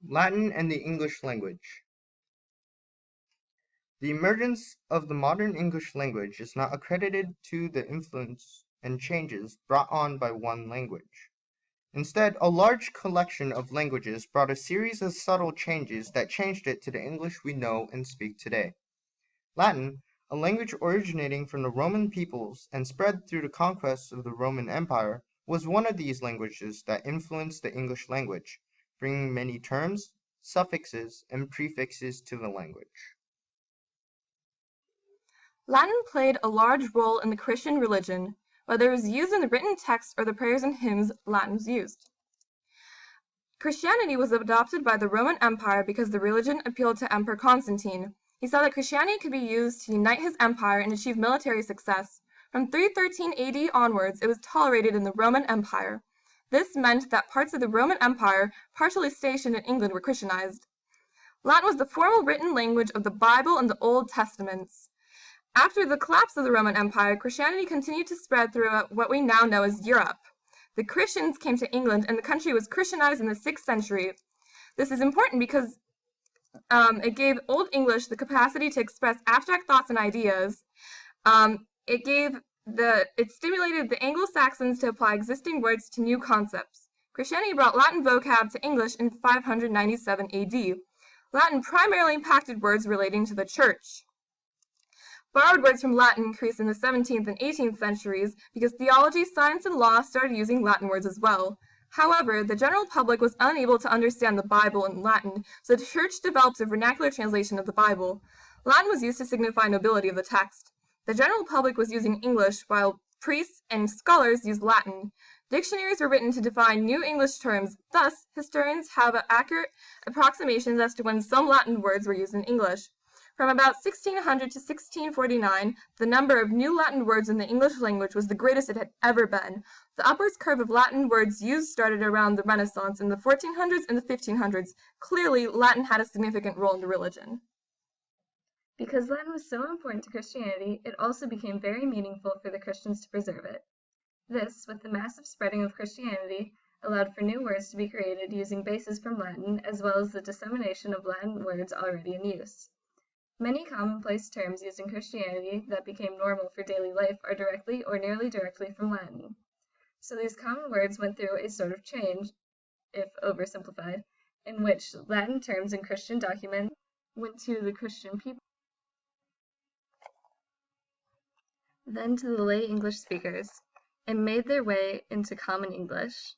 Latin and the English language. The emergence of the modern English language is not accredited to the influence and changes brought on by one language. Instead, a large collection of languages brought a series of subtle changes that changed it to the English we know and speak today. Latin, a language originating from the Roman peoples and spread through the conquests of the Roman Empire, was one of these languages that influenced the English language, bringing many terms, suffixes, and prefixes to the language. Latin played a large role in the Christian religion. Whether it was used in the written text or the prayers and hymns, Latin was used. Christianity was adopted by the Roman Empire because the religion appealed to Emperor Constantine. He saw that Christianity could be used to unite his empire and achieve military success. From 313 AD onwards, it was tolerated in the Roman Empire. This meant that parts of the Roman Empire, partially stationed in England, were Christianized. Latin was the formal written language of the Bible and the Old Testaments. After the collapse of the Roman Empire, Christianity continued to spread throughout what we now know as Europe. The Christians came to England, and the country was Christianized in the 6th century. This is important because it gave Old English the capacity to express abstract thoughts and ideas. It stimulated the Anglo-Saxons to apply existing words to new concepts. Christianity brought Latin vocab to English in 597 AD. Latin primarily impacted words relating to the church. Borrowed words from Latin increased in the 17th and 18th centuries because theology, science, and law started using Latin words as well. However, the general public was unable to understand the Bible in Latin, so the Church developed a vernacular translation of the Bible. Latin was used to signify nobility of the text. The general public was using English, while priests and scholars used Latin. Dictionaries were written to define new English terms. Thus, historians have accurate approximations as to when some Latin words were used in English. From about 1600 to 1649, the number of new Latin words in the English language was the greatest it had ever been. The upwards curve of Latin words used started around the Renaissance in the 1400s and the 1500s. Clearly, Latin had a significant role in the religion. Because Latin was so important to Christianity, it also became very meaningful for the Christians to preserve it. This, with the massive spreading of Christianity, allowed for new words to be created using bases from Latin, as well as the dissemination of Latin words already in use. Many commonplace terms used in Christianity that became normal for daily life are directly or nearly directly from Latin. So these common words went through a sort of change, if oversimplified, in which Latin terms in Christian documents went to the Christian people, then to the lay English speakers, and made their way into common English.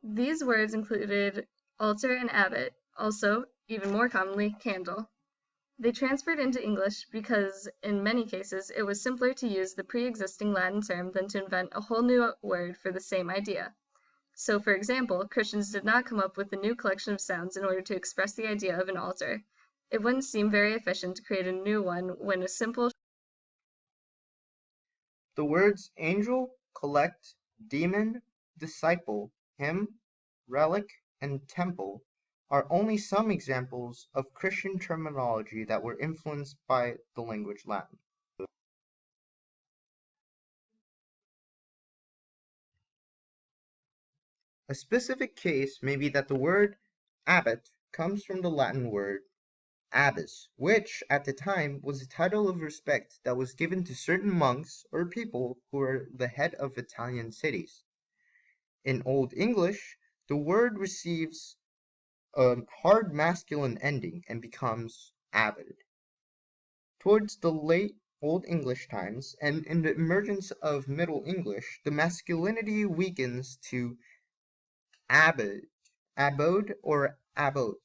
These words included altar and abbot, also, even more commonly, candle. They transferred into English because, in many cases, it was simpler to use the pre-existing Latin term than to invent a whole new word for the same idea. So, for example, Christians did not come up with a new collection of sounds in order to express the idea of an altar. It wouldn't seem very efficient to create a new one when a simple The words angel, collect, demon, disciple, hymn, relic, and temple are only some examples of Christian terminology that were influenced by the language Latin. A specific case may be that the word abbot comes from the Latin word abbess, which, at the time, was a title of respect that was given to certain monks or people who were the head of Italian cities. In Old English, the word receives a hard masculine ending and becomes abbot. Towards the late Old English times, and in the emergence of Middle English, the masculinity weakens to abbot, abode, or abbot.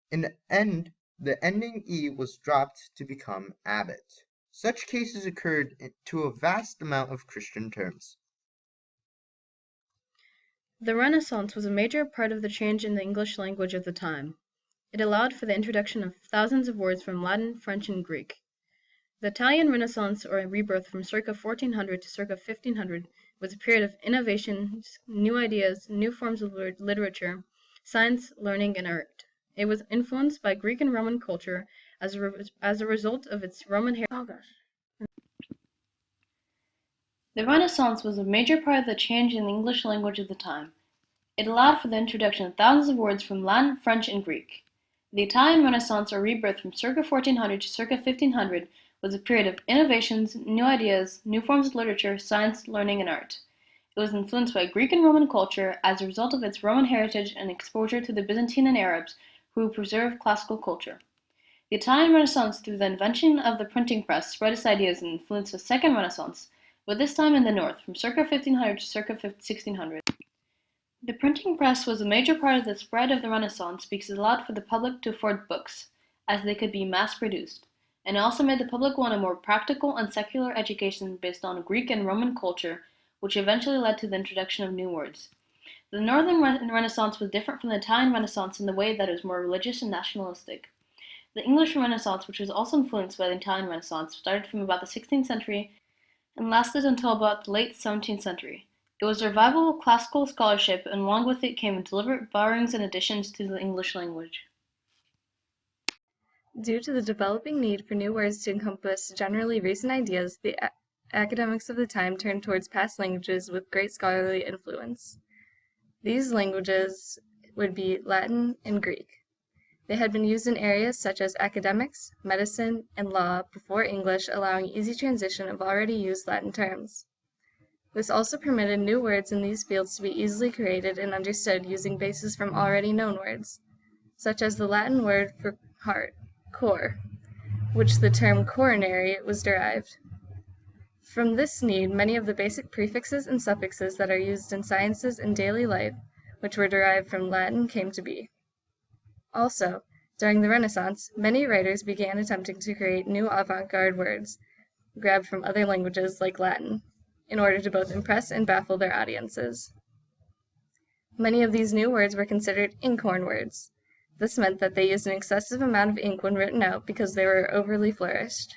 In the end, the ending "e" was dropped to become abbot. Such cases occurred to a vast amount of Christian terms. The Renaissance was a major part of the change in the English language of the time. It allowed for the introduction of thousands of words from Latin, French, and Greek. The Italian Renaissance, or rebirth from circa 1400 to circa 1500, was a period of innovations, new ideas, new forms of literature, science, learning, and art. It was influenced by Greek and Roman culture as a result of its Roman heritage. The Renaissance was a major part of the change in the English language of the time. It allowed for the introduction of thousands of words from Latin, French, and Greek. The Italian Renaissance, or rebirth from circa 1400 to circa 1500, was a period of innovations, new ideas, new forms of literature, science, learning, and art. It was influenced by Greek and Roman culture as a result of its Roman heritage and exposure to the Byzantine and Arabs, who preserved classical culture. The Italian Renaissance, through the invention of the printing press, spread its ideas and influenced the Second Renaissance, but this time in the north, from circa 1500 to circa 1600. The printing press was a major part of the spread of the Renaissance because it allowed for the public to afford books, as they could be mass-produced, and it also made the public want a more practical and secular education based on Greek and Roman culture, which eventually led to the introduction of new words. The Northern Renaissance was different from the Italian Renaissance in the way that it was more religious and nationalistic. The English Renaissance, which was also influenced by the Italian Renaissance, started from about the 16th century and lasted until about the late 17th century. It was a revival of classical scholarship, and along with it came deliberate borrowings and additions to the English language. Due to the developing need for new words to encompass generally recent ideas, the academics of the time turned towards past languages with great scholarly influence. These languages would be Latin and Greek. They had been used in areas such as academics, medicine, and law before English, allowing easy transition of already used Latin terms. This also permitted new words in these fields to be easily created and understood using bases from already known words, such as the Latin word for heart, cor, which the term coronary was derived. From this need, many of the basic prefixes and suffixes that are used in sciences and daily life, which were derived from Latin, came to be. Also, during the Renaissance, many writers began attempting to create new avant-garde words, grabbed from other languages like Latin, in order to both impress and baffle their audiences. Many of these new words were considered inkhorn words. This meant that they used an excessive amount of ink when written out because they were overly flourished.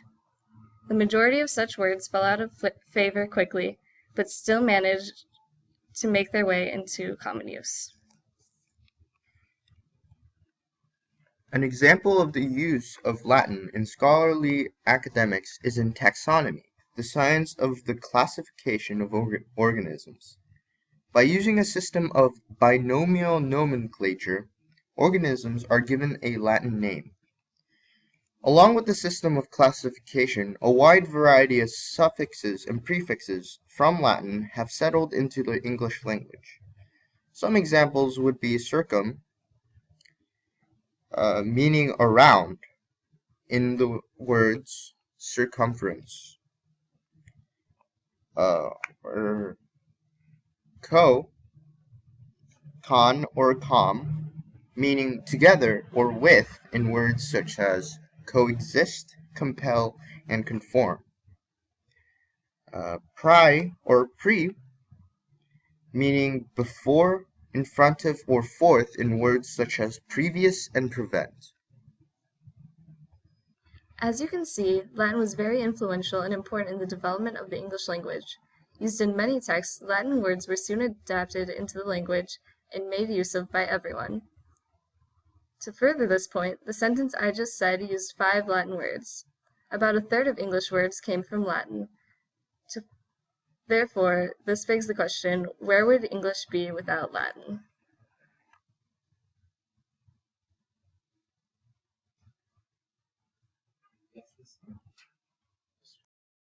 The majority of such words fell out of favor quickly, but still managed to make their way into common use. An example of the use of Latin in scholarly academics is in taxonomy, the science of the classification of organisms. By using a system of binomial nomenclature, organisms are given a Latin name. Along with the system of classification, a wide variety of suffixes and prefixes from Latin have settled into the English language. Some examples would be circum, meaning around, in the words circumference, or con or com, meaning together or with in words such as coexist, compel, and conform. Pri or pre, meaning before, in front of, or forth in words such as previous and prevent. As you can see, Latin was very influential and important in the development of the English language. Used in many texts, Latin words were soon adapted into the language and made use of by everyone. To further this point, the sentence I just said used 5 Latin words. About a third of English words came from Latin. Therefore, this begs the question, where would English be without Latin?